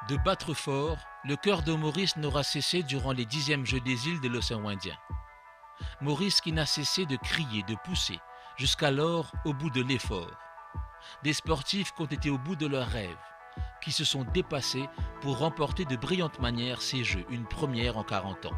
De battre fort, le cœur de Maurice n'aura cessé durant les 10e Jeux des îles de l'océan Indien. Maurice qui n'a cessé de crier, de pousser, jusqu'alors au bout de l'effort. Des sportifs qui ont été au bout de leurs rêves, qui se sont dépassés pour remporter de brillantes manières ces Jeux, une première en 40 ans.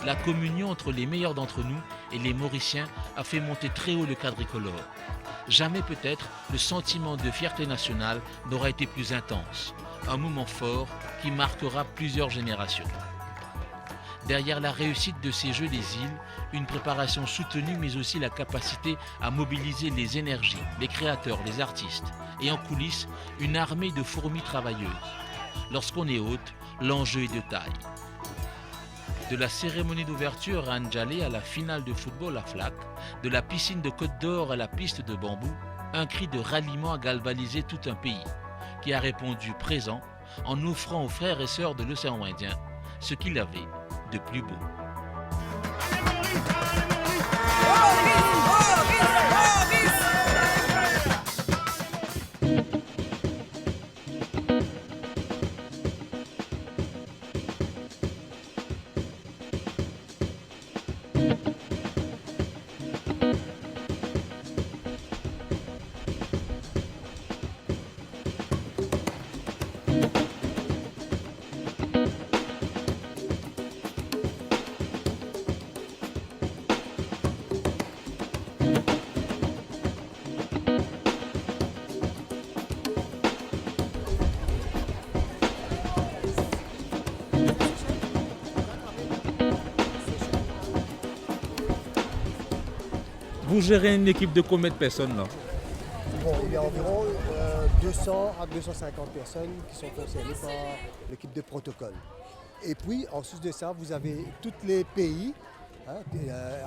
La communion entre les meilleurs d'entre nous et les Mauriciens a fait monter très haut le quadricolore. Jamais peut-être le sentiment de fierté nationale n'aura été plus intense. Un moment fort qui marquera plusieurs générations. Derrière la réussite de ces Jeux des îles, une préparation soutenue mais aussi la capacité à mobiliser les énergies, les créateurs, les artistes. Et en coulisses, une armée de fourmis travailleuses. Lorsqu'on est hôte, l'enjeu est de taille. De la cérémonie d'ouverture à Ndjalé à la finale de football à Flac, de la piscine de Côte d'Or à la piste de bambou, un cri de ralliement a galvanisé tout un pays, qui a répondu présent en offrant aux frères et sœurs de l'océan Indien ce qu'il avait de plus beau. Vous gérez une équipe de combien de personnes là? Bon, il y a environ 200 à 250 personnes qui sont concernées par l'équipe de protocole. Et puis, en sus de ça, vous avez tous les pays, hein,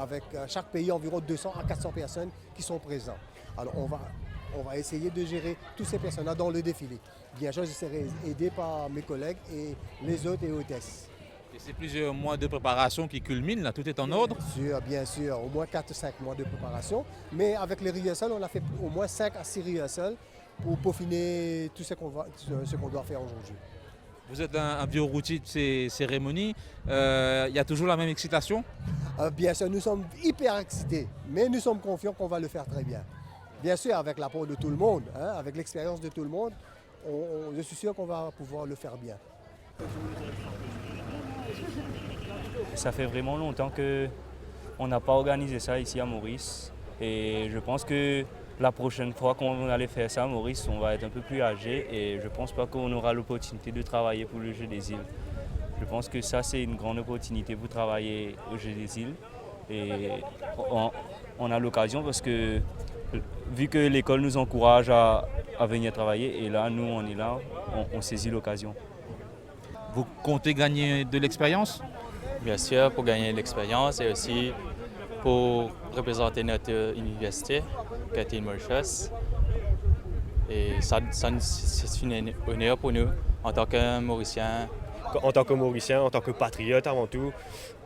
avec chaque pays environ 200 à 400 personnes qui sont présents. Alors, on va essayer de gérer toutes ces personnes-là dans le défilé. Bien sûr, je serai aidé par mes collègues et les hôtes et hôtesses. Et c'est plusieurs mois de préparation qui culminent, là, tout est en ordre? Bien sûr, au moins 4 ou 5 mois de préparation. Mais avec les rehearsals, on a fait au moins 5 à 6 rehearsals pour peaufiner tout ce qu'on doit faire aujourd'hui. Vous êtes un vieux routier de ces cérémonies, il y a toujours la même excitation? Bien sûr, nous sommes hyper excités, mais nous sommes confiants qu'on va le faire très bien. Bien sûr, avec l'apport de tout le monde, hein, avec l'expérience de tout le monde, je suis sûr qu'on va pouvoir le faire bien. Ça fait vraiment longtemps qu'on n'a pas organisé ça ici à Maurice. Et je pense que la prochaine fois qu'on allait faire ça à Maurice, on va être un peu plus âgé et je ne pense pas qu'on aura l'opportunité de travailler pour le Jeu des îles. Je pense que ça, c'est une grande opportunité pour travailler au Jeu des îles. Et on a l'occasion parce que, vu que l'école nous encourage à venir travailler, et là, nous, on est là, on saisit l'occasion. Vous comptez gagner de l'expérience? Bien sûr, pour gagner de l'expérience et aussi pour représenter notre université, Catherine Mauritius. Et ça c'est un honneur pour nous en tant que Mauriciens. En tant que Mauricien, en tant que patriote avant tout.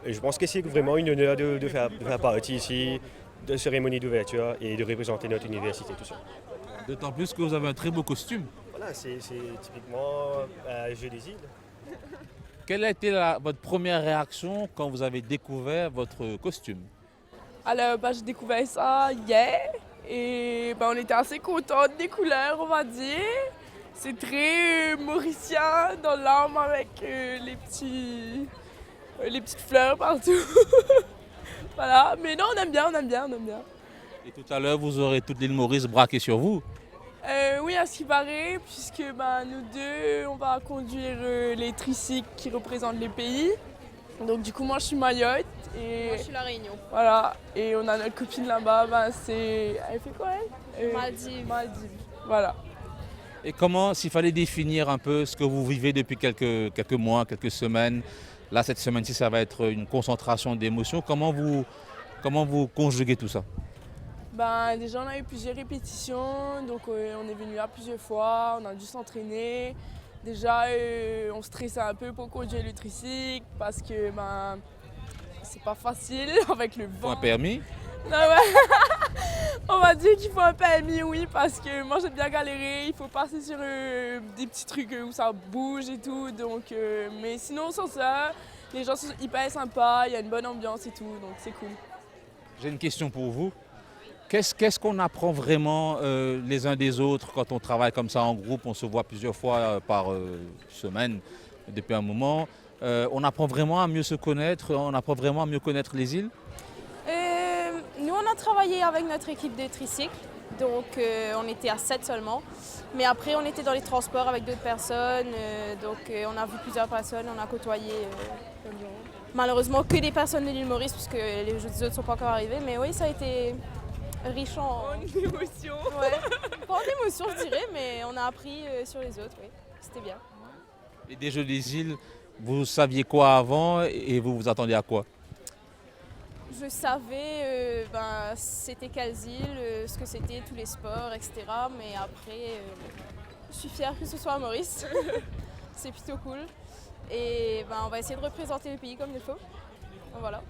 Et je pense que c'est vraiment un honneur de faire partie ici de cérémonie d'ouverture et de représenter notre université, tout ça. D'autant plus que vous avez un très beau costume. Voilà, c'est typiquement Jeu des îles. Quelle a été votre première réaction quand vous avez découvert votre costume? Alors, j'ai découvert ça hier et on était assez contents des couleurs, on va dire. C'est très mauricien dans l'âme avec les petites fleurs partout. Voilà, mais non, on aime bien. Et tout à l'heure, vous aurez toute l'île Maurice braquée sur vous. Oui, à ce qui paraît, puisque nous deux, on va conduire les tricycles qui représentent les pays. Donc du coup, moi je suis Mayotte et Moi, je suis La Réunion. voilà. Et on a notre copine là-bas, elle fait quoi elle Maldives. Maldives. Voilà. Et comment, s'il fallait définir un peu ce que vous vivez depuis quelques mois, quelques semaines, là cette semaine-ci ça va être une concentration d'émotions, comment vous conjuguez tout ça? Déjà, on a eu plusieurs répétitions, donc on est venu là plusieurs fois, on a dû s'entraîner. Déjà, on stressait un peu pour conduire le tricycle parce que c'est pas facile avec le Faut vent. un permis. Non, ouais. On va dire qu'il faut un permis, oui, parce que moi j'ai bien galéré. Il faut passer sur des petits trucs où ça bouge et tout. Donc, mais sinon, sans ça, les gens sont hyper sympas, il y a une bonne ambiance et tout, donc c'est cool. J'ai une question pour vous. Qu'est-ce qu'on apprend vraiment les uns des autres quand on travaille comme ça en groupe? On se voit plusieurs fois par semaine depuis un moment. On apprend vraiment à mieux se connaître, on apprend vraiment à mieux connaître les îles. Nous, on a travaillé avec notre équipe de tricycle, donc on était à 7 seulement. Mais après, on était dans les transports avec d'autres personnes, donc on a vu plusieurs personnes, on a côtoyé malheureusement que des personnes de l'île Maurice, puisque les autres ne sont pas encore arrivés. Mais oui, ça a été riche en émotion. Ouais. Pas en émotion, je dirais, mais on a appris sur les autres, oui. C'était bien. Et des Jeux des îles, vous saviez quoi avant et vous vous attendiez à quoi? Je savais c'était quelles îles, ce que c'était, tous les sports, etc. Mais après, je suis fière que ce soit à Maurice. C'est plutôt cool. Et on va essayer de représenter le pays comme il faut. Donc, voilà.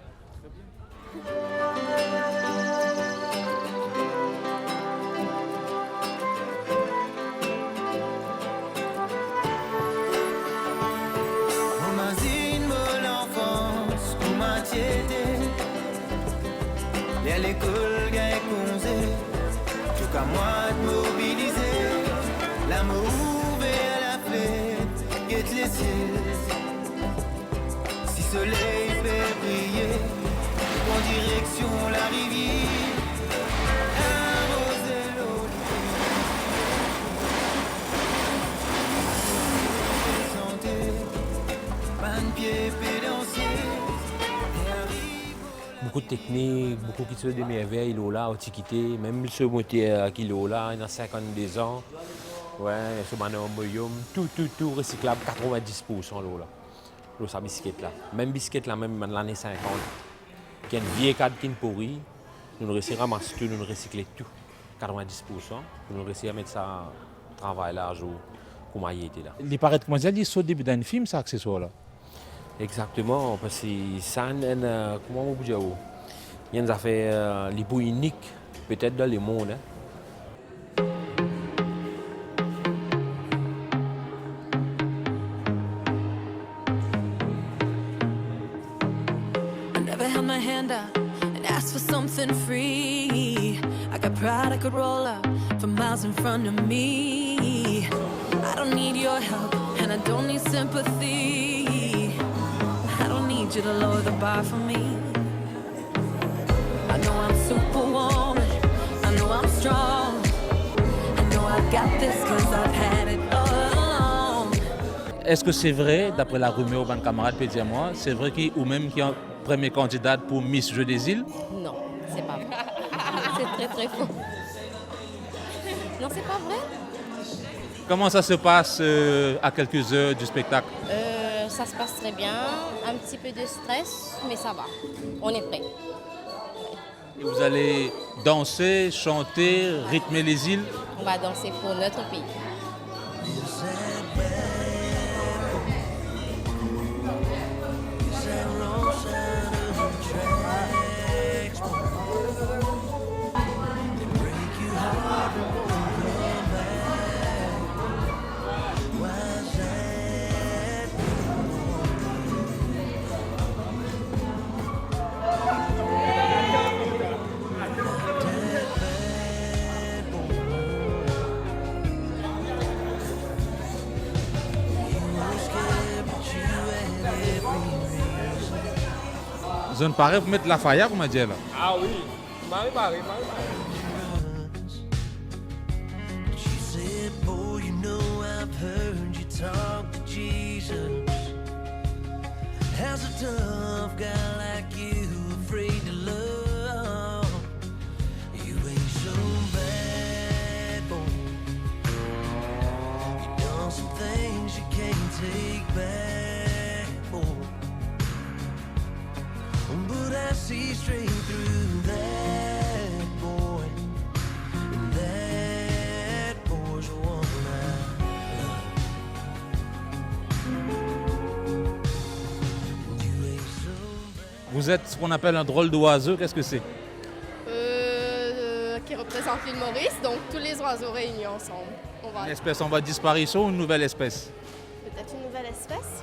L'école gagne congé, tout qu'à moi de mobiliser, l'amour ouvert à la fête, guette les ciels. Si soleil fait briller, en direction la rivière, arroser l'eau. Santé, pas de pied pédancier. Beaucoup de techniques, beaucoup qui se fait de merveilles, là, antiquité, même ce moteur qui est là, il a 52 ans. Ouais, ce maintenant moyum, tout recyclable, 90% là. Là, sa biscuit là. Même biscuit là, même dans l'année 50. Qui a une vieille cadre qui est pourrie, nous réussissons à ramasser tout, nous recycler tout. 90%. Nous réussissons à mettre ça au travail là, pour mailler là. Les paraîtres mondiales, ils sont au début d'un film, ça, accessoire là. Exactement, parce que ça, comment on peut dire, il y a une affaire les plus uniques, peut-être dans le monde. Hein. I never held my hand out and asked for something free. I got pride I could roll up for miles in front of me. I don't need your help and I don't need sympathy. You to lower the bar for me. I know I'm superwoman, I know I'm strong, I know I got this cause I've had it all along. Est-ce que c'est vrai, d'après la rumeur, ban camarade peut dire moi, c'est vrai qu'il ou même qu'il y a un premier candidat pour Miss Jeux des îles? Non, c'est pas vrai. C'est très faux. Non, c'est pas vrai. Comment ça se passe à quelques heures du spectacle? Ça se passe très bien, un petit peu de stress, mais ça va, on est prêt. Et vous allez danser, chanter, rythmer les îles? On va danser pour notre pays. Zone pareil pour mettre la faille, comme on dit là. Ah oui, Marie. She said, boy, you know I've heard you talk to Jesus. How's a tough guy like you afraid to love? You ain't so bad, boy. You done some things you can't take back, boy. But I see straight through that boy, and that boy's the one I love. You ain't so bad. Vous êtes ce qu'on appelle un drôle d'oiseau, qu'est-ce que c'est? Qui représente l'île Maurice, donc tous les oiseaux réunis ensemble. Une espèce en voie de disparition ou une nouvelle espèce? Peut-être une nouvelle espèce.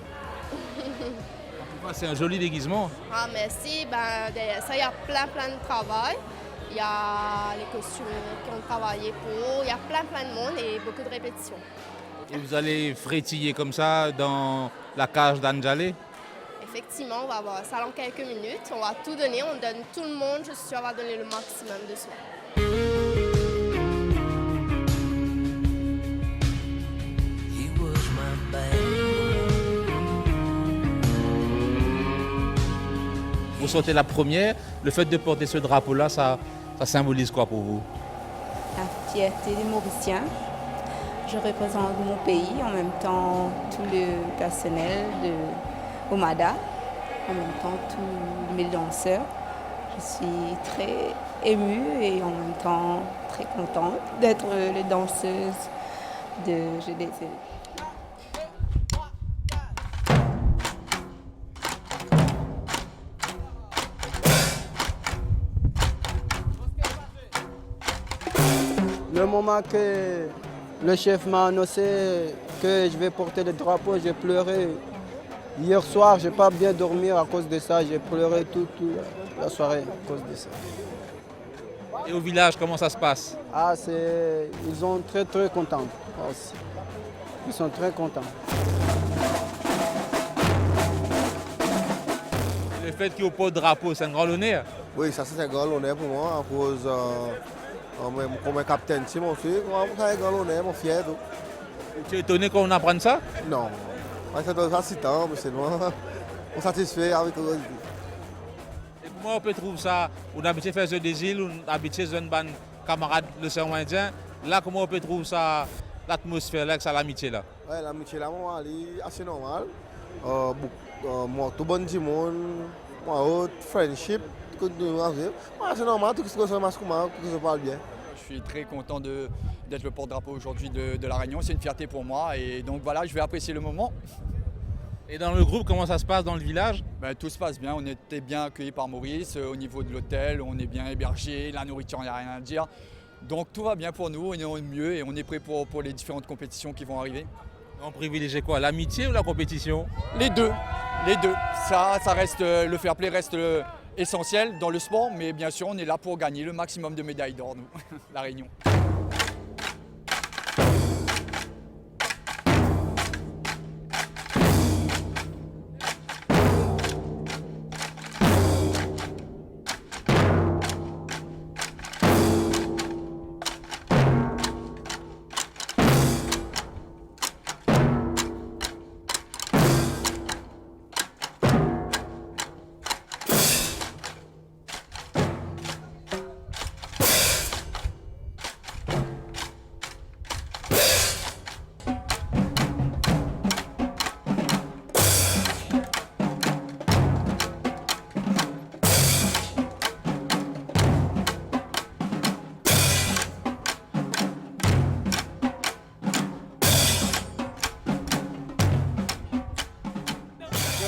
C'est un joli déguisement. Ah merci, derrière ça il y a plein de travail. Il y a les costumes qui ont travaillé pour, il y a plein de monde et beaucoup de répétitions. Et vous allez frétiller comme ça dans la cage d'Anjale? Effectivement, on va voir ça dans quelques minutes. On va tout donner, on donne tout le monde, je suis sûre, on va donner le maximum de soi. Vous sortez la première, le fait de porter ce drapeau-là, ça symbolise quoi pour vous? La fierté des Mauriciens. Je représente mon pays, en même temps tout le personnel de Omada, en même temps tous mes danseurs. Je suis très émue et en même temps très contente d'être les danseuses de GDC. Le moment que le chef m'a annoncé que je vais porter le drapeau, j'ai pleuré. Hier soir, je n'ai pas bien dormi à cause de ça. J'ai pleuré toute la soirée à cause de ça. Et au village, comment ça se passe? Ils sont très contents aussi. Ils sont très contents. Le fait qu'il n'y ait pas de drapeau, c'est un grand honneur? Oui, ça c'est un grand honneur pour moi, à cause comme capitaine aussi, c'est un grand honneur, mon fier. Tu es étonné qu'on apprenne ça? Non, c'est fascinant, mais c'est moi. On est satisfait avec eux. Et comment on peut trouver ça? On a habitué faire des îles, on a habitué un ban camarade le l'océan Indien. Là, comment on peut trouver ça, l'atmosphère là, l'amitié là? Oui, l'amitié là, moi, c'est assez normal. Moi, tout bon du monde, moi, friendship, c'est normal, tout ce que je parle bien. Je suis très content d'être le porte-drapeau aujourd'hui de La Réunion, c'est une fierté pour moi et donc voilà, je vais apprécier le moment. Et dans le groupe, comment ça se passe dans le village? Tout se passe bien, on était bien accueillis par Maurice, au niveau de l'hôtel, on est bien hébergés, la nourriture, il n'y a rien à dire. Donc tout va bien pour nous, on est mieux et on est prêt pour les différentes compétitions qui vont arriver. On privilégie quoi, l'amitié ou la compétition? Les deux. Ça reste, le fair play reste essentiel dans le sport, mais bien sûr on est là pour gagner le maximum de médailles d'or, nous, La Réunion.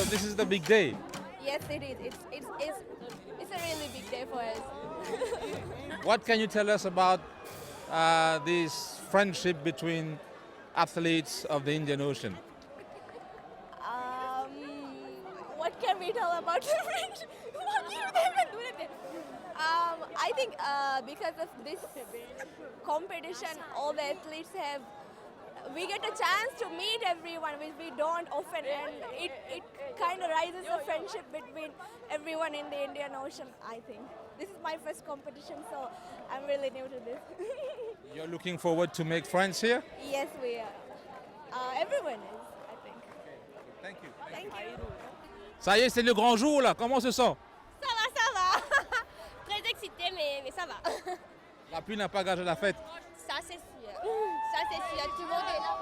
This is the big day. Yes, it is. It's a really big day for us. What can you tell us about this friendship between athletes of the Indian Ocean? What can we tell about the friendship? I think because of this competition, all the athletes we get a chance to meet everyone, which we don't often, and it kind of rises the friendship between everyone in the Indian Ocean, I think. This is my first competition, so I'm really new to this. You're looking forward to make friends here? Yes, we are. Everyone is, I think. Thank you. Thank you. Ça y est, c'est le grand jour là, comment on se sent? Ça va. Très excité, mais ça va. La pluie n'a pas gâché la fête. Ça, c'est sûr. Ça, c'est sûr. Tout le monde est là.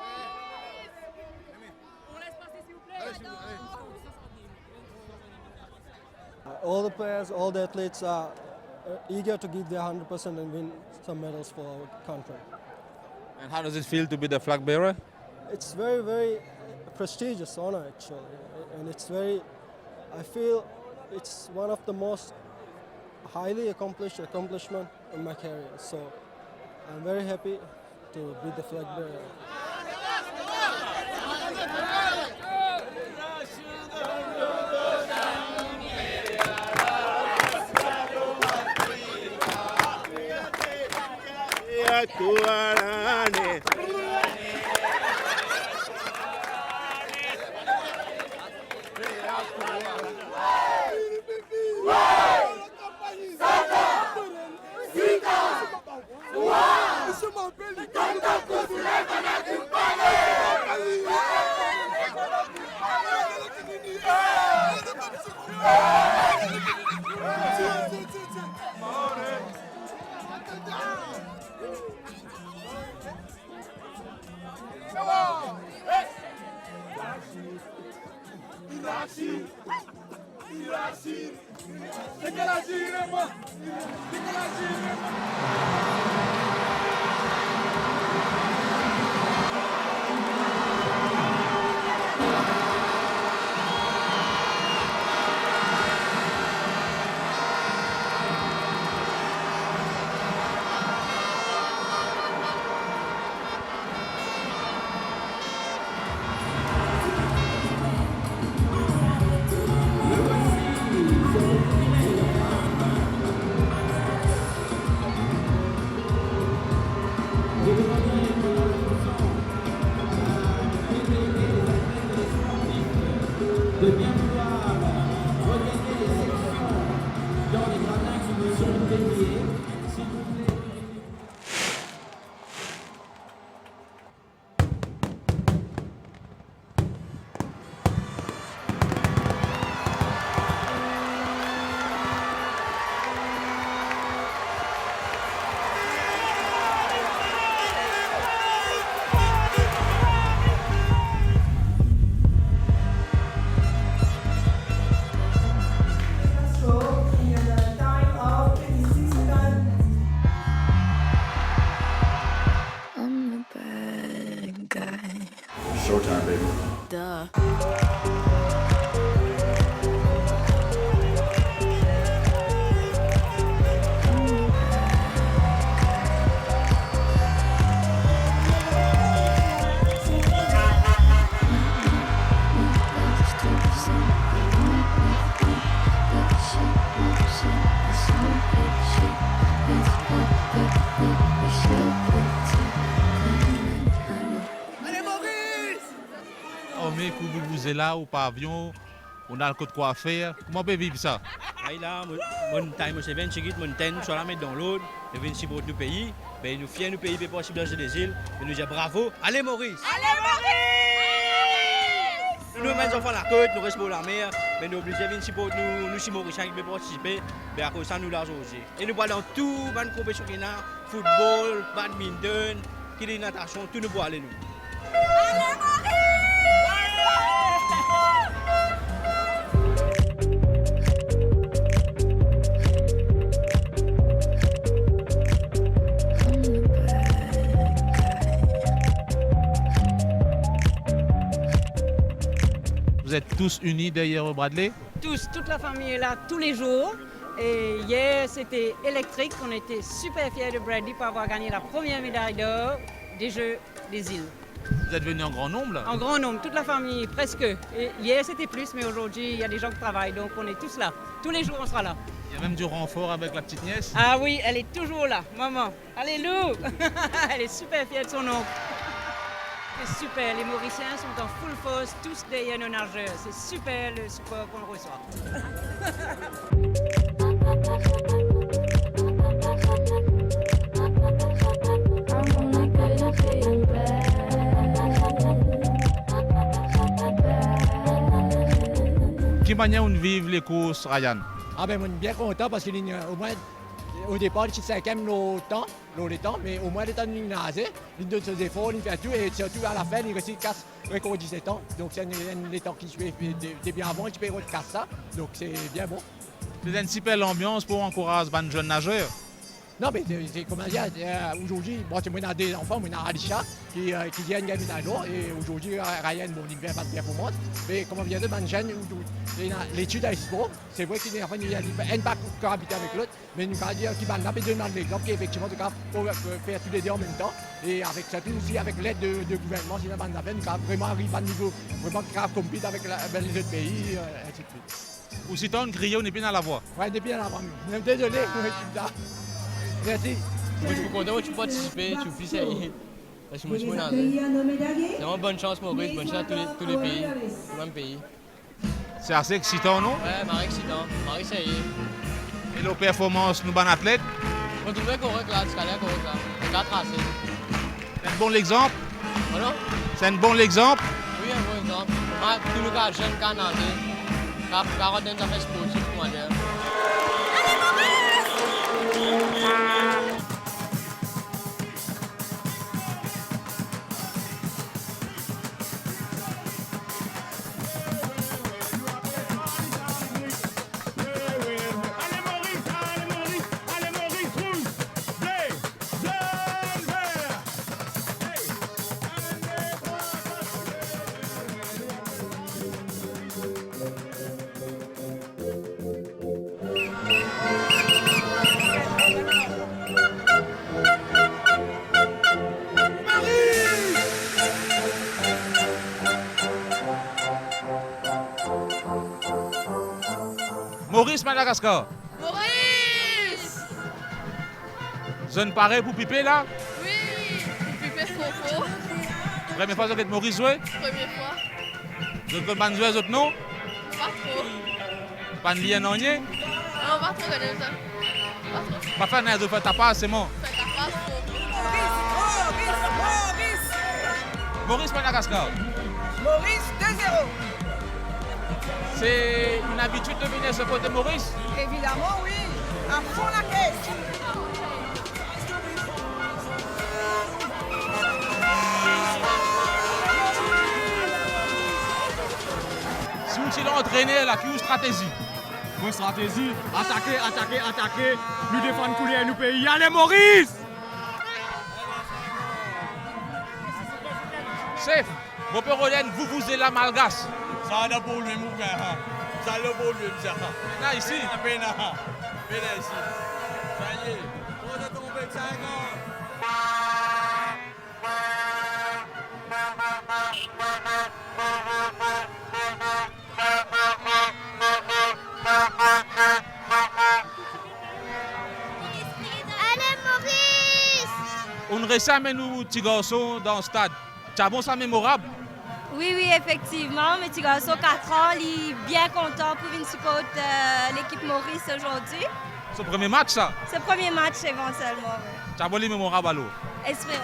On laisse passer, s'il vous plaît. All the players, all the athletes are eager to give their 100% and win some medals for our country. And how does it feel to be the flag bearer? It's very, very prestigious honor actually, and it's very. I feel it's one of the most highly accomplished accomplishment in my career. So I'm very happy to be the flag bearer. Showtime, baby. Duh. Vous êtes là au pavillon, on a le code quoi faire. Comment on peut vivre ça? Là, mon time, c'est 20 secondes, mon temps, soit la mettre dans l'autre, et 26 pour notre pays. Ben, nous fiers, nous pays, pas possible dans des îles. Et nous disons bravo, allez Maurice! Allez Maurice! Nous, mes enfants, la côte, nous restons la mer, mais nous obligés de 26 pour nous, si Mauriciens qui peuvent participer, ben, à cause de ça, nous l'argent aussi. Et nous allons dans tout, les compétitions qu'il y a, football, badminton, qui est natation, tout nous pouvons aller nous. Allez Maurice! Vous êtes tous unis derrière Bradley? Tous, toute la famille est là tous les jours. Et hier, c'était électrique. On était super fiers de Bradley pour avoir gagné la première médaille d'or des Jeux des îles. Vous êtes venus en grand nombre là? En grand nombre, toute la famille, presque. Et hier, c'était plus, mais aujourd'hui, il y a des gens qui travaillent, donc on est tous là. Tous les jours, on sera là. Il y a même du renfort avec la petite nièce? Ah oui, elle est toujours là, maman. Allez, Lou! Elle est super fière de son oncle. C'est super, les Mauriciens sont en full force, tous derrière nos nageurs. C'est super le support qu'on reçoit. Quelle manière on vit les courses, Ryan? Ah ben, on est bien content parce qu'au moins, au départ, je suis 5e le temps, mais au moins, le temps de gymnase, il donne ses efforts, il fait tout, et surtout à la fin, il réussit de casse record 17 ans. Donc, c'est un temps qui fait bien avant, il peut casser ça, donc c'est bien bon. C'est une super ambiance pour encourager les jeunes nageurs? Non, mais c'est comment dire, aujourd'hui, bon, c'est moi dans des enfants, moi dans Alisha, qui viennent gagner à l'eau, et aujourd'hui, Ryan, bon, il ne vient pas de performance, mais comment dire, de Manchen, l'étude à Expo, c'est vrai qu'il n'y a pas cohabité avec l'autre, mais nous allons dire qu'il va nous donner l'exemple qu'effectivement, on peut faire tous les deux en même temps, et avec ça, aussi avec l'aide du gouvernement, si nous allons vraiment arriver à un niveau, vraiment compétitif avec les autres pays, ainsi de suite. Ou si tu as une grille, on est bien à la voie. Oui, on est bien à la voie. Désolé, merci. Moi, je suis content que tu participes, tu puisses y parce que moi, je suis c'est vraiment bonne chance, Maurice, bonne chance à tous les pays, tout le même pays. C'est assez excitant, non? Oui, c'est excitant. Maurice, ça y est. Et nos performances, nous, bon athlètes? On trouvait correct là, ce calais correct là. On a tracé. C'est un bon exemple? Voilà. C'est un bon exemple? Oui, un bon exemple. Tous les gars jeunes Canadiens, carottes dans les sportifs, comment dire. Maurice, Madagascar. Maurice! Zone pareil pour piper là? Oui, pour piper faux. Première fois que vous êtes Maurice joué? Première fois. Vous êtes pas joué autres non? Pas trop. Pas de lien non rien? Non, pas trop connaître ça. Pas trop. Pas faire de faire ta passe, c'est bon. Fais ta passe trop. Maurice, Madagascar. Maurice 2-0. C'est une habitude de venir ce côté Maurice? Évidemment, oui. À fond la caisse. Si vous êtes entraîné, là, quelle stratégie? Bonne stratégie. Attaquer. Nous défendre couler nous pays. Allez, Maurice! Chef, vos pérolènes, vous êtes la malgache. Ça a pour lui, mon gars. Ça a pour lui, ça. Là, ici. Pena ici. Ça y est. On est tombé 5 ans. Allez, Maurice! On récemment nous, petits garçons, dans le stade. Tu as bon ça mémorable? Oui, effectivement. Mes petits garçons, 4 ans, ils sont bien contents pour venir supporter l'équipe Maurice aujourd'hui. C'est le premier match, ça? C'est le premier match éventuellement. Oui. Tu as bon les mémorables alors? Espérons.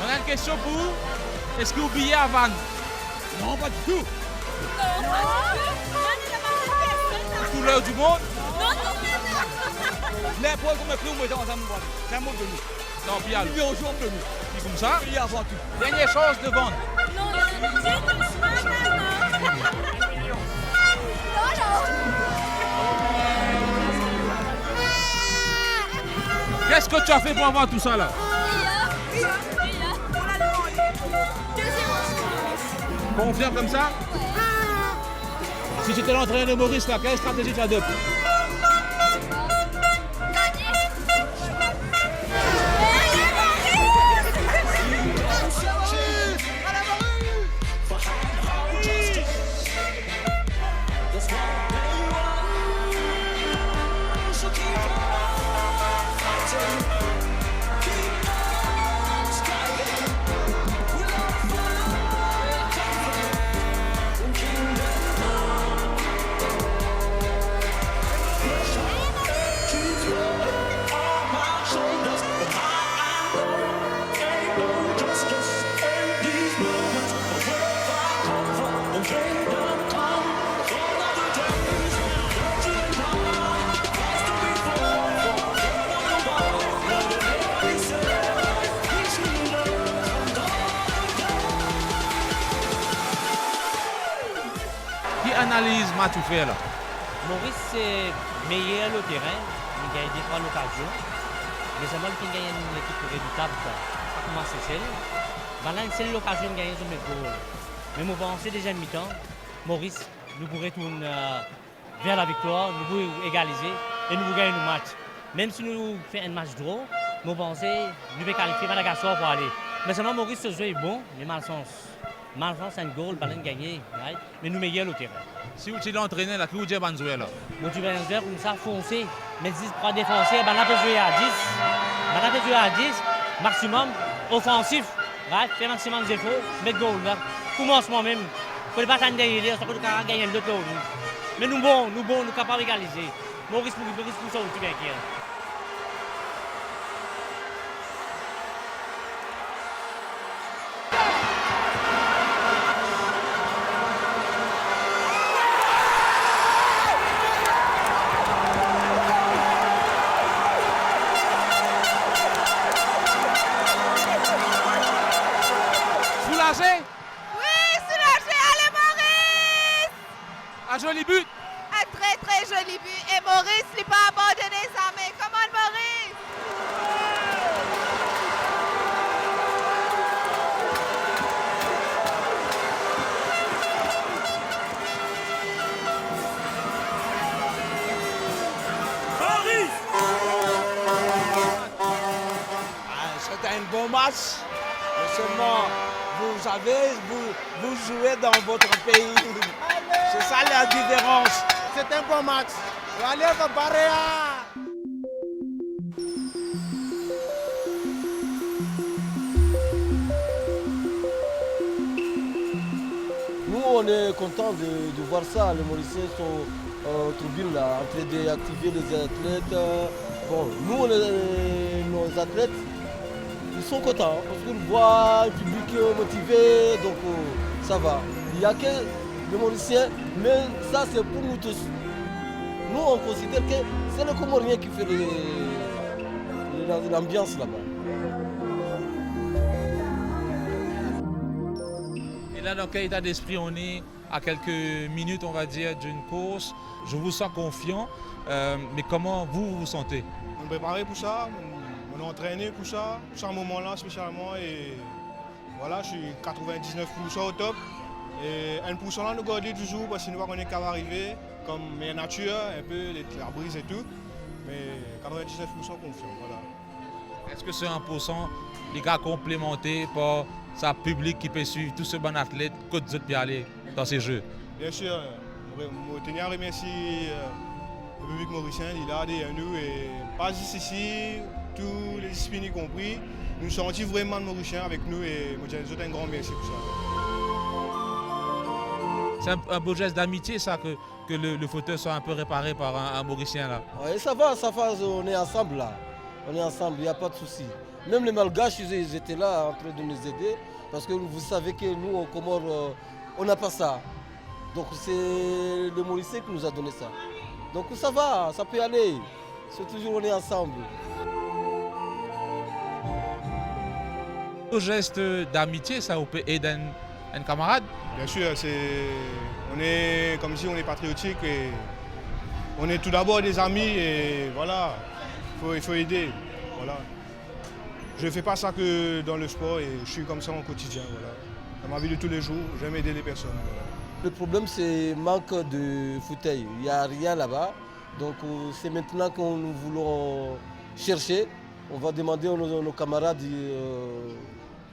On a une question pour vous. Est-ce que vous oubliez avant? Non, pas du tout. La couleur du monde? Les poils qu'on met plus, on met ensemble. C'est un mot de nous. Non, puis alors. Puis on joue de nous. Puis comme ça? Puis avant tout. Dernière chance de vendre. Qu'est-ce que tu as fait pour avoir tout ça là? Confiant comme ça? Si tu étais l'entraîneur de Maurice, là, quelle stratégie tu adoptes? analyse Mathieu fait là? Maurice, c'est meilleur au terrain, il gagne des fois l'occasion. Mais c'est moi qui gagne une équipe redoutable, pas commencer seul. Maintenant, c'est l'occasion de gagner sur mes goals. Mais nous pensons déjà mi-temps, Maurice, nous pourrions tourner vers la victoire, nous pourrions égaliser et nous pourrions gagner le match. Même si nous faisons un match draw, nous pensons nous pouvons qualifier Madagascar pour aller. Mais seulement Maurice, ce jeu est bon, mais malchance. Malchance, c'est un goal, pas gagner, right? Mais nous meilleurs au terrain. Si vous êtes entraîné, là, qui vous dit Banzoué là? Moi, tu vas jouer comme ça, foncer. Mais si tu défoncer, on peut jouer à 10. On peut jouer à 10, maximum, offensif. Right? Fais maximum d'efforts, mettre goal là. Commence moi-même. Il ne faut pas attendre derrière, ça peut gagner l'autre goal. Mais nous bons, nous sommes capables d'égaliser. Maurice pour ça, tu viens qui est. Un joli but. Un très très joli but. Et Maurice n'a pas abandonné sa main. Comment Maurice? Maurice! C'était un bon match. Mais seulement, vous jouez dans votre pays. C'est ça la différence. C'est un bon match. Allez, Barea! Nous, on est content de voir ça. Les Mauriciens sont en tribune là, en train d'activer les athlètes. Bon, nous, nos athlètes, ils sont contents parce qu'ils voient le public motivé, donc ça va. Il n'y a que les Mauriciens, mais ça c'est pour nous tous. Nous on considère que c'est le Comorien qui fait l'ambiance là-bas. Et là, dans quel état d'esprit on est à quelques minutes, on va dire, d'une course? Je vous sens confiant, mais comment vous vous sentez? On est préparé pour ça, on est entraîné pour ça moment-là spécialement. Et voilà, je suis 99% au top. Et 1% là, nous gardons toujours parce que nous connaissons qu'à arriver, comme la nature, un peu la brise et tout. Mais 99% confiant, voilà. Est-ce que ce 1%, les gars complémentés par sa public qui peut suivre tous ces bons athlètes que vous êtes aller dans ces jeux? Bien sûr, je tenais à remercier le public mauricien, il est là derrière nous et pas juste ici, tous les disciplines y compris. Nous sommes sentis vraiment de Mauriciens avec nous et je vous un grand merci pour ça. C'est un beau geste d'amitié ça que le fauteuil soit un peu réparé par un Mauricien là. Ouais, ça va, on est ensemble là. On est ensemble, il n'y a pas de souci. Même les Malgaches, ils étaient là en train de nous aider parce que vous savez que nous, au Comores, on n'a pas ça. Donc c'est le Mauricien qui nous a donné ça. Donc ça va, ça peut aller. C'est toujours on est ensemble. Un geste d'amitié, ça peut aider un camarade? Bien sûr, on est comme si on est patriotique et on est tout d'abord des amis et voilà, il faut aider. Voilà. Je ne fais pas ça que dans le sport et je suis comme ça au quotidien. Voilà. Dans ma vie de tous les jours, j'aime aider les personnes. Voilà. Le problème c'est le manque de fauteuil. Il n'y a rien là-bas. Donc c'est maintenant que nous voulons chercher. On va demander à nos camarades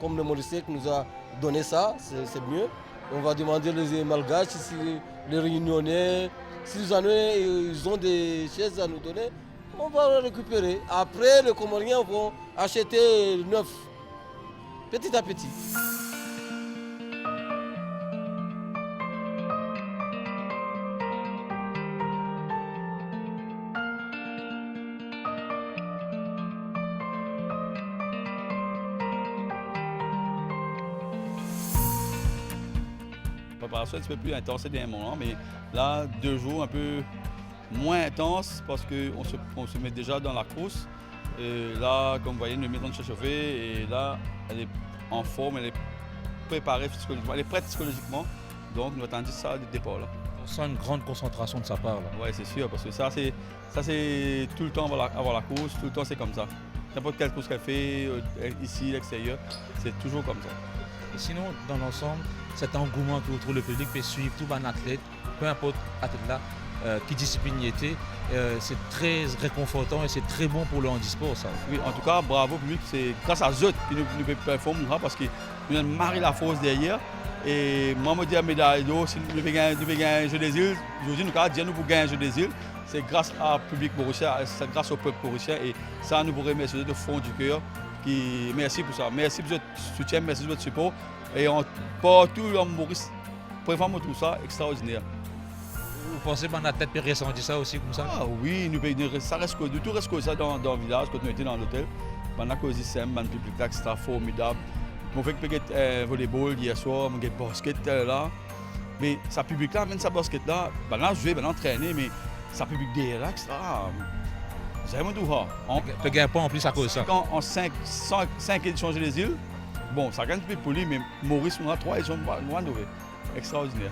comme le Mauricien qui nous a donné ça, c'est mieux. On va demander les Malgaches, les Réunionnais, s'ils ils ont des chaises à nous donner, on va les récupérer. Après, les Comoriens vont acheter neuf, petit à petit. Préparation un petit peu plus intense ces derniers moments, mais là, 2 jours un peu moins intense parce qu'on se met déjà dans la course. Et là, comme vous voyez, nous mettons de s'échauffer et là, elle est en forme, elle est préparée psychologiquement, elle est prête psychologiquement. Donc, nous attendons ça du départ là. On sent une grande concentration de sa part. Oui, c'est sûr, parce que ça c'est tout le temps avant la course, tout le temps c'est comme ça. N'importe quelle course qu'elle fait, ici, à l'extérieur, c'est toujours comme ça. Et sinon, dans l'ensemble, cet engouement qui autour le public peut suivre tout un athlète, peu importe l'athlète là, qui discipline y était, c'est très réconfortant et c'est très bon pour le handisport, ça. Oui, en tout cas, bravo public, c'est grâce à eux que nous performons, parce que nous avons marqué la force derrière. Et moi, je me dis à la médaille d'or, si nous avons gagné un jeu des îles, aujourd'hui, nous avons dit nous pour gagner un jeu des îles. C'est grâce au public mauricien, c'est grâce au peuple mauricien. Et ça, nous vous remercions de fond du cœur. Merci pour ça. Merci pour votre soutien, merci pour votre support. Et partout, l'homme Maurice, préférons tout ça, extraordinaire. Vous pensez que la tête peut ressentir ça aussi comme ça? Ah oui, ça reste comme tout reste comme ça dans le village, quand nous étions dans l'hôtel. Pendant que nous sommes, le public là, c'était formidable. Nous avons fait volleyball hier soir, nous avons fait basket là. Mais ça public là, même ça basket là, là jouer, là entraîner, mais ça public derrière là, etc. C'est vraiment tout rare. On peut gagner pas en plus à cause de ça. En 5 éditions des îles, bon, ça gagne plus poli, mais Maurice, on a 3 éditions, extraordinaire.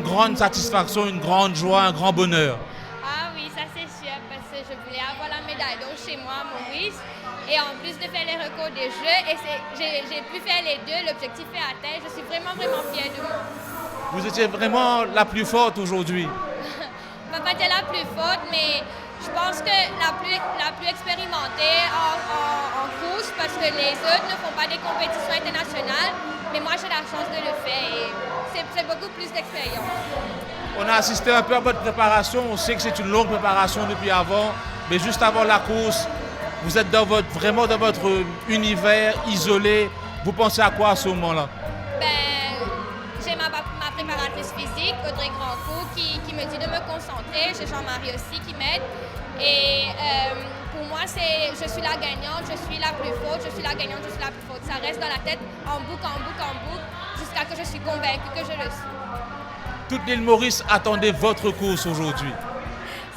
Grande satisfaction, une grande joie, un grand bonheur. Ah oui, ça c'est sûr, parce que je voulais avoir la médaille d'or chez moi à Maurice. Et en plus de faire les records des Jeux, et j'ai pu faire les deux, l'objectif est atteint. Je suis vraiment fière de moi. Vous étiez vraiment la plus forte aujourd'hui. Je ne peux pas dire la plus forte, mais je pense que la plus expérimentée en course, parce que les autres ne font pas des compétitions internationales. Mais moi, j'ai la chance de le faire et c'est beaucoup plus d'expérience. On a assisté un peu à votre préparation. On sait que c'est une longue préparation depuis avant. Mais juste avant la course, vous êtes vraiment dans votre univers isolé. Vous pensez à quoi à ce moment-là? J'ai ma préparatrice physique, Audrey Grandcourt, qui me dit de me concentrer. J'ai Jean-Marie aussi qui m'aide. Et pour moi, je suis la gagnante, je suis la plus forte, je suis la gagnante, je suis la plus forte. Ça reste dans la tête en boucle, jusqu'à que je suis convaincue que je le suis. Toute l'île Maurice attendait votre course aujourd'hui.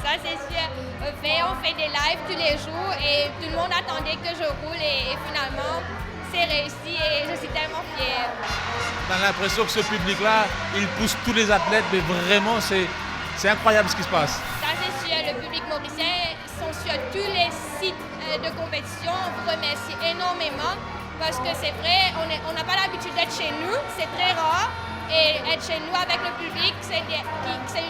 Ça, c'est sûr. On fait des lives tous les jours et tout le monde attendait que je roule et finalement, c'est réussi et je suis tellement fière. On a l'impression que ce public-là, il pousse tous les athlètes, mais vraiment, c'est incroyable ce qui se passe. Ça, c'est sûr. Le public mauricien sont sur tous les sites de compétition. On vous remercie énormément parce que c'est vrai, on n'a pas l'habitude d'être chez nous, c'est très rare. Et être chez nous avec le public, c'est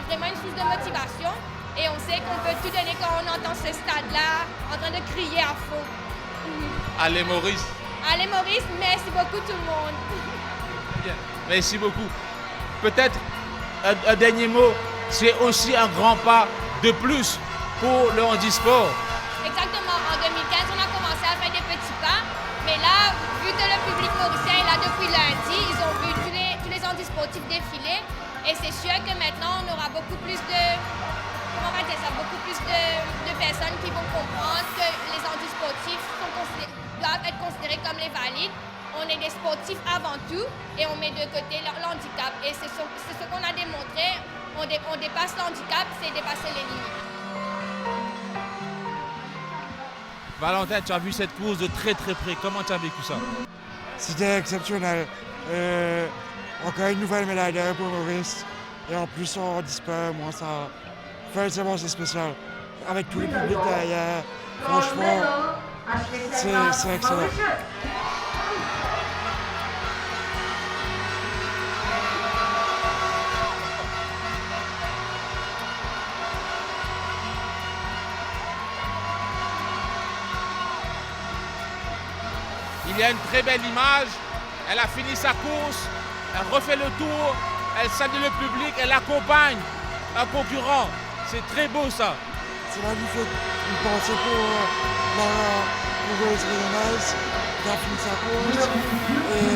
vraiment une source de motivation. Et on sait qu'on peut tout donner quand on entend ce stade-là en train de crier à fond. Allez Maurice. Allez Maurice, merci beaucoup tout le monde. Bien, merci beaucoup. Peut-être un dernier mot, c'est aussi un grand pas de plus pour le handisport. Exactement, en 2015 on a commencé à faire des petits pas, mais là, vu que le public mauricien est là depuis lundi, ils ont vu tous les handisportifs défiler et c'est sûr que maintenant on aura beaucoup plus de personnes qui vont comprendre que les handisportifs doivent être considérés comme les valides. On est des sportifs avant tout et on met de côté l'handicap. Et c'est ce qu'on a démontré. On dépasse l'handicap, c'est dépasser les limites. Valentin, tu as vu cette course de très très près. Comment tu as vécu ça? C'était exceptionnel. Encore une nouvelle médaille d'or pour Maurice. Et en plus, on handisport, moi, ça... Forcément, c'est spécial. Avec tout le public derrière, franchement, c'est excellent. Il y a une très belle image. Elle a fini sa course, elle refait le tour, elle salue le public, elle accompagne un concurrent. C'est très beau ça. C'est magnifique. Une pensée pour la joueuse régionale qui a fini sa course. Et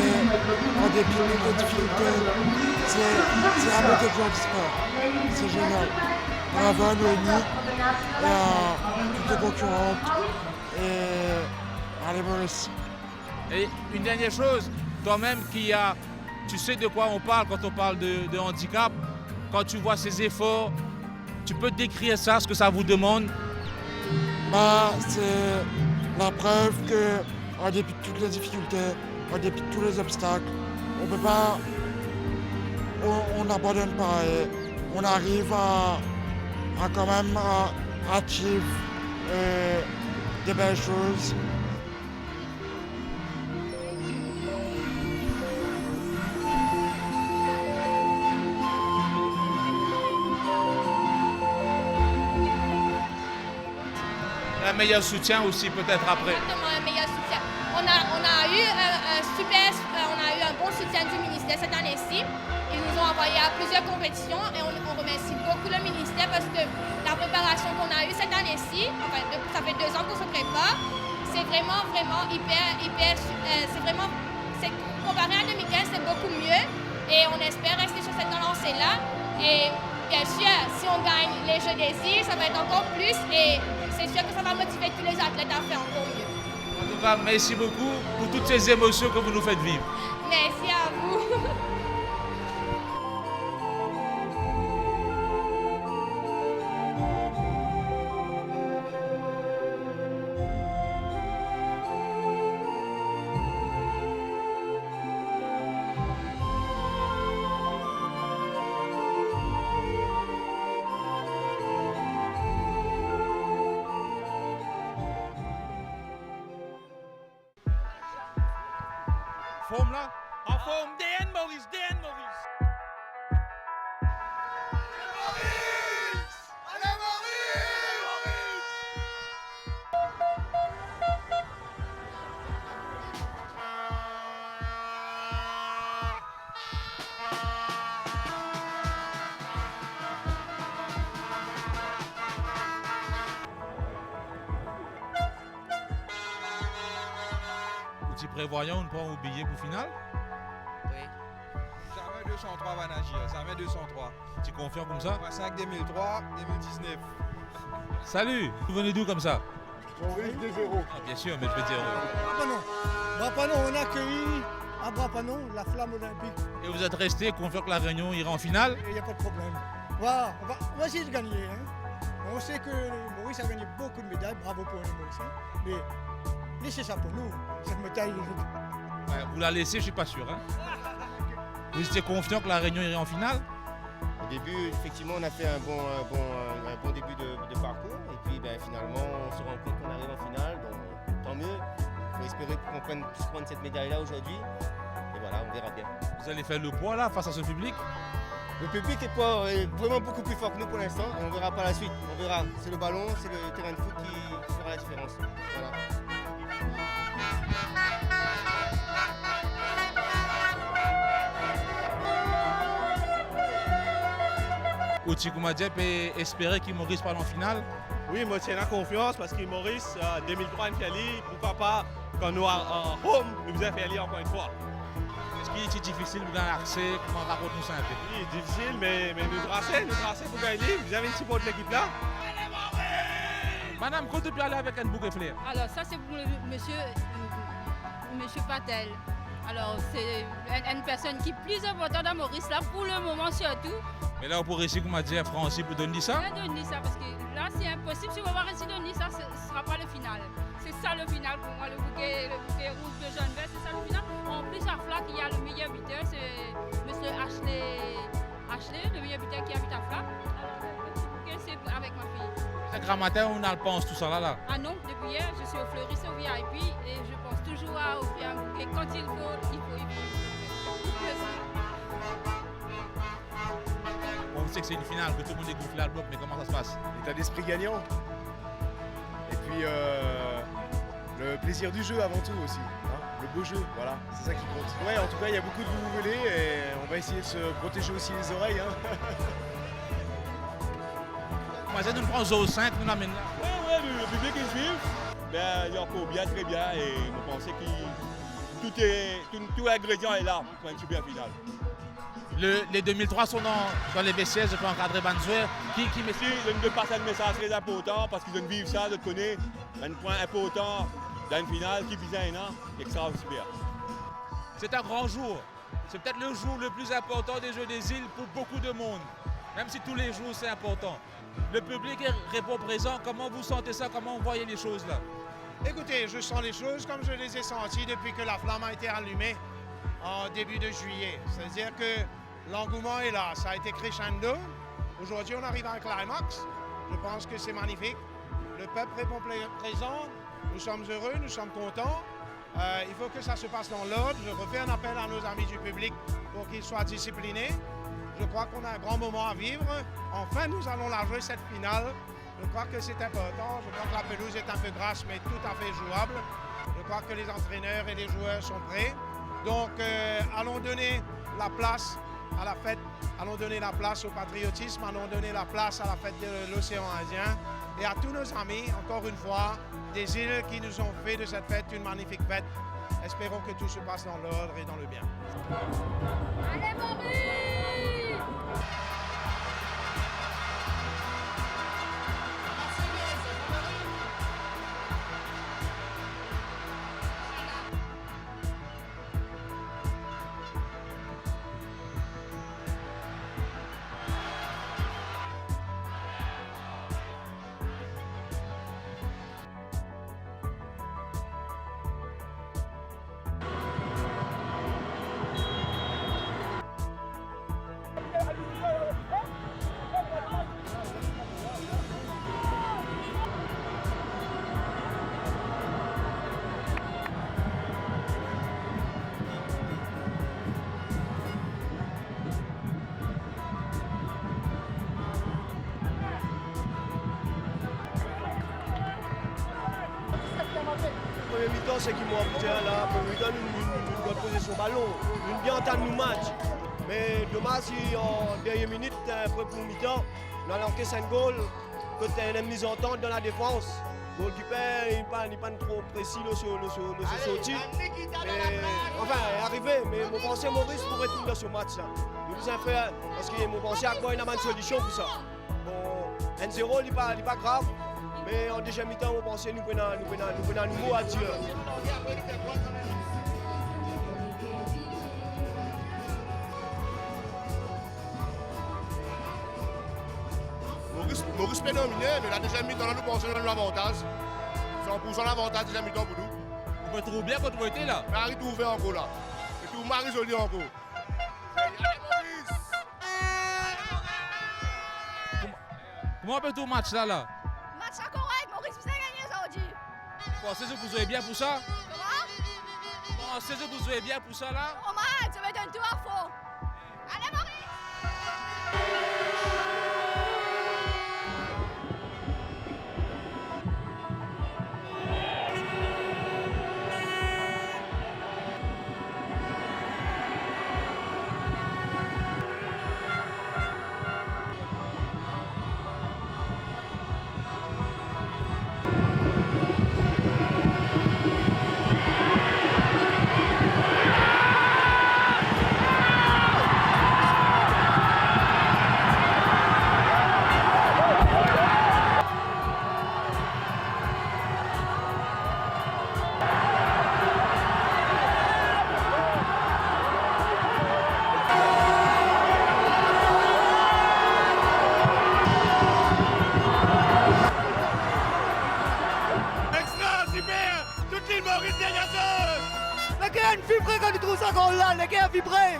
en dépit de toutes les difficultés, c'est la beauté du handisport. C'est génial. Bravo à Noémie et à toutes les concurrentes. Et allez Maurice. Et une dernière chose, toi-même tu sais de quoi on parle quand on parle de handicap, quand tu vois ces efforts, tu peux décrire ça, ce que ça vous demande? C'est la preuve que en dépit de toutes les difficultés, en dépit de tous les obstacles. On peut pas, on n'abandonne pas et on arrive à quand même à achieve des belles choses. Un meilleur soutien aussi peut-être après. Exactement, un meilleur soutien. On a eu un bon soutien du ministère cette année-ci. Ils nous ont envoyé à plusieurs compétitions et on remercie beaucoup le ministère parce que la préparation qu'on a eue cette année-ci, enfin, ça fait 2 ans qu'on se prépare, c'est vraiment comparé à 2015, c'est beaucoup mieux et on espère rester sur cette lancée-là. Et bien sûr, si on gagne les Jeux des îles, ça va être encore plus et c'est sûr que ça va motiver tous les athlètes à faire encore mieux. En tout cas, merci beaucoup pour toutes ces émotions que vous nous faites vivre. Merci à vous. Forme là? En forme, DN Maurice, DN Maurice. Petit prévoyant, on ne peut pas oublier pour finale. Oui. Jamais 203 va nager, jamais 203. Tu confirmes comme ça? 5 2003, 2019. Salut, vous venez d'où comme ça? Maurice de 0. Ah, bien sûr, mais je veux dire... Brapanon, on a accueilli à Brapanon la flamme olympique. Et vous êtes resté confiant que la Réunion ira en finale? Il n'y a pas de problème. Voilà, on va essayer de gagner. Hein. On sait que Maurice a gagné beaucoup de médailles, bravo pour les Mauriciens. Mais laissez ça pour nous, cette médaille. Ouais, vous la laissez, je ne suis pas sûr. Hein. Vous étiez confiant que la Réunion irait en finale? Au début, effectivement, on a fait un bon début de parcours. Et puis finalement, on se rend compte qu'on arrive en finale. Donc tant mieux. Il faut espérer qu'on puisse prendre cette médaille-là aujourd'hui. Et voilà, on verra bien. Vous allez faire le poids là face à ce public? Le public est vraiment beaucoup plus fort que nous pour l'instant. Et on verra par la suite. On verra. C'est le ballon, c'est le terrain de foot qui fera la différence. Voilà. Oti Koumadia peut espérer qu'il Maurice parle en finale? Oui, moi j'ai la confiance parce que Maurice, 2003 en Cali, pourquoi pas, quand nous en home, nous faisons faire encore une fois. Est-ce qu'il est difficile de gagner l'accès? Comment raconte-nous ça un peu? Oui, difficile, mais nous tracer pour gagner. Vous avez une support de l'équipe là? Madame, quand tu peux aller avec un bouquet flair? Alors ça c'est pour le monsieur Patel. Alors c'est une personne qui est plus importante à Maurice là pour le moment surtout. Mais là, pour réussir, comme a dit Francis, pour donner ça? Je donne ça parce que là, c'est impossible. Si on va réussir à donner ça, ce ne sera pas le final. C'est ça le final pour moi, le bouquet rouge de Jeanne Vert, c'est ça le final. En plus, à Flac, il y a le meilleur buteur, c'est M. Ashley, le meilleur buteur qui habite à Flac. Alors, le petit bouquet, c'est avec ma fille. C'est grand matin, on a le pense tout ça là? Ah non, depuis hier, je suis au fleuriste au VIP et je pense toujours à offrir un bouquet quand il faut. On sait que c'est une finale, que tout le monde est gonflé à bloc, mais comment ça se passe? L'état d'esprit gagnant. Et puis le plaisir du jeu avant tout aussi. Hein, le beau jeu, voilà, c'est ça qui compte. Ouais, en tout cas, il y a beaucoup de vouvoulés et on va essayer de se protéger aussi les oreilles. Hein. Moi, c'est nous prendre Zo 5, nous l'amène là. Oui, le public est suivi. Il y a encore bien, très bien, et je pense que tout l'ingrédient est là pour une super finale. Les 2003 sont dans les vestiaires, je peux encadrer Banzouer. Qui de passer un message très important parce qu'ils vivent ça, de connaître un point important dans une finale qui vise un an, extraordinaire. C'est un grand jour. C'est peut-être le jour le plus important des Jeux des îles pour beaucoup de monde. Même si tous les jours c'est important. Le public répond présent. Comment vous sentez ça? Comment vous voyez les choses là? Écoutez, je sens les choses comme je les ai senties depuis que la flamme a été allumée en début de juillet. C'est-à-dire que l'engouement est là, ça a été crescendo. Aujourd'hui, on arrive à un climax. Je pense que c'est magnifique. Le peuple répond présent. Nous sommes heureux, nous sommes contents. Il faut que ça se passe dans l'ordre. Je refais un appel à nos amis du public pour qu'ils soient disciplinés. Je crois qu'on a un grand moment à vivre. Enfin, nous allons la jouer cette finale. Je crois que c'est important. Je crois que la pelouse est un peu grasse, mais tout à fait jouable. Je crois que les entraîneurs et les joueurs sont prêts. Donc, allons donner la place à la fête, allons donner la place au patriotisme, allons donner la place à la fête de l'océan Indien et à tous nos amis, encore une fois, des îles qui nous ont fait de cette fête une magnifique fête. Espérons que tout se passe dans l'ordre et dans le bien. Allez, Maurice! Premier mi-temps, c'est qu'ils m'ont habitué là. Premier mi-temps, une bonne possession ballon, une bien entame nous match. Mais dommage si en dernière minute, après pour mi-temps, on a encaissé un goal, que tu as une mise en tente dans la défense. Le goalkeeper, il n'est pas trop précis sur le sorti. Enfin, il est arrivé, mais je pensais Maurice pourrait tout dans ce match-là. Nous vous avons fait, parce que je pensais à quoi il y a une solution pour ça. Bon, 1-0, il n'est pas grave. Mais en deuxième mi-temps, on pensait nous prenons un nouveau à dire. Maurice peut dominer, mais la deuxième mi-temps, nous pensons dans l'avantage. 100% l'avantage deuxième mi-temps pour nous. On peut trouver bien contre vous été là. Marie tout ouvert encore là. Et tout Marie joli encore. Comment on peut tout match là Match correct, Maurice, vous avez gagné aujourd'hui. Pensez que vous jouez bien pour ça? Comment? Pensez que vous jouez bien pour ça là? Oh man, ça va être un tour à fond. Allez, Maurice! Les gars ont vibré quand ils trouvent ça goal là, les gars ont vibré.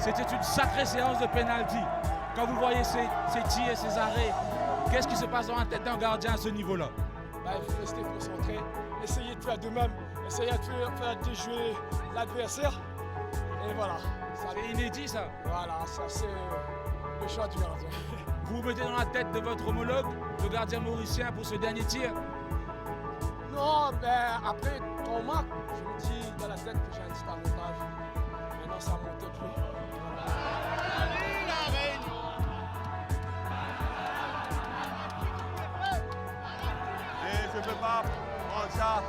C'était une sacrée séance de pénalty. Quand vous voyez ces tirs et ces arrêts, qu'est-ce qui se passe dans la tête d'un gardien à ce niveau-là? Il faut rester concentré, essayer de faire de même, essayer de faire déjouer l'adversaire. Et voilà. C'est inédit ça. Voilà, ça c'est le choix du gardien. Vous vous mettez dans la tête de votre homologue, le gardien mauricien, pour ce dernier tir? Non, ben après, quand on marque, je me dis dans la tête que j'ai un petit avantage. Maintenant, ça monte plus. Et je ne peux pas prendre ça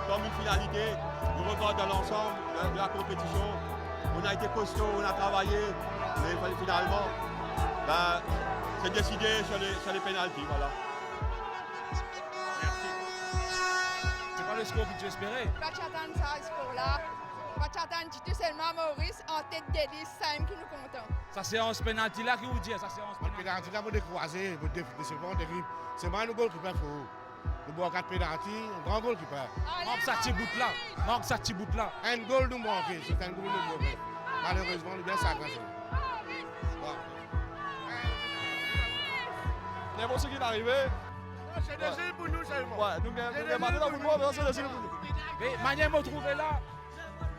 comme une finalité. Je regarde dans l'ensemble de la compétition. On a été costaud, on a travaillé, mais finalement, ben, c'est décidé sur les pénaltys. Voilà. C'est pas le score que tu espérais? Pas t'attendre ça, ce score-là. Pas t'attendre tout seulement Maurice en tête des 10, c'est qui nous comptons. Ça séance penalty là qui vous dit, ça séance penalty. Le penalty là, vous décroisez, vous défendez des grippes. C'est moi le goal qui peut faut. Nous boit 4 penalty, un grand goal qui peut. Manque ça petit bout là. Manque ça petit bout là. Un goal nous manque, c'est un goal nous manque. Malheureusement, nous bien sacré. N'importe ce qui est arrivé. C'est décidé pour nous seulement. Ouais, nous gagnons dans le football, mais c'est décidé pour nous. Mais manière me trouver là,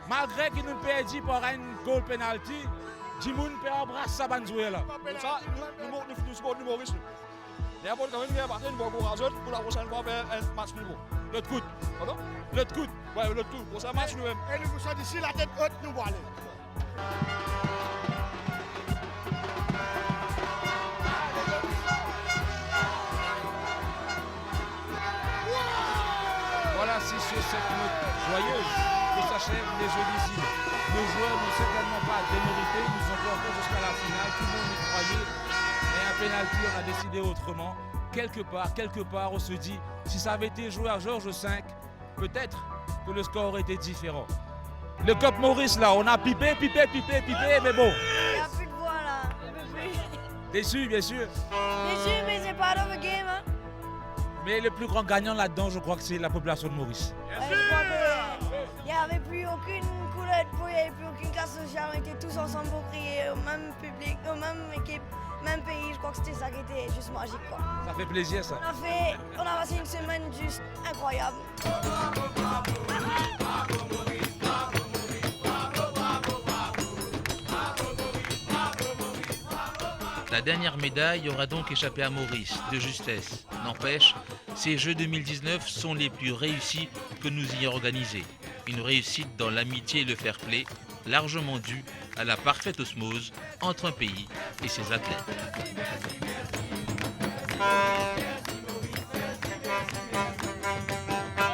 malgré qu'il nous perdit par un goal penalty, Jimoun peut embrasser ça banzoué là. Ça, nous supportons nous Maurice. N'importe quand nous partons, nous allons courageuse pour la prochaine fois faire un match nouveau. L'autre coup. Pardon? L'autre coup. Ouais, l'autre coup. Pour ça, match nous-mêmes. Et nous sommes d'ici la tête haute, nous voilà. Voilà, c'est sur cette note joyeuse que s'achèvent les Jeux d'ici. Les joueurs n'ont certainement pas démérité, ils nous ont portés jusqu'à la finale, tout le monde y croyait. Et un pénalty, on a décidé autrement. Quelque part, on se dit, si ça avait été joué à Georges V, peut-être que le score aurait été différent. Le Cop Maurice, là, on a pipé, mais bon. Il n'y a plus de voix là, on peut plus. Déçu, bien sûr. Déçu, mais c'est part of the game. Hein. Mais le plus grand gagnant là-dedans, je crois que c'est la population de Maurice. Il n'y avait plus aucune couleur de peau, il n'y avait plus aucune classe sociale. On était tous ensemble pour crier au même public, aux mêmes équipes, même pays. Je crois que c'était ça qui était juste magique. Quoi. Ça fait plaisir ça. On a passé une semaine juste incroyable. La dernière médaille aura donc échappé à Maurice, de justesse. N'empêche, ces Jeux 2019 sont les plus réussis que nous ayons organisés. Une réussite dans l'amitié et le fair play, largement due à la parfaite osmose entre un pays et ses athlètes.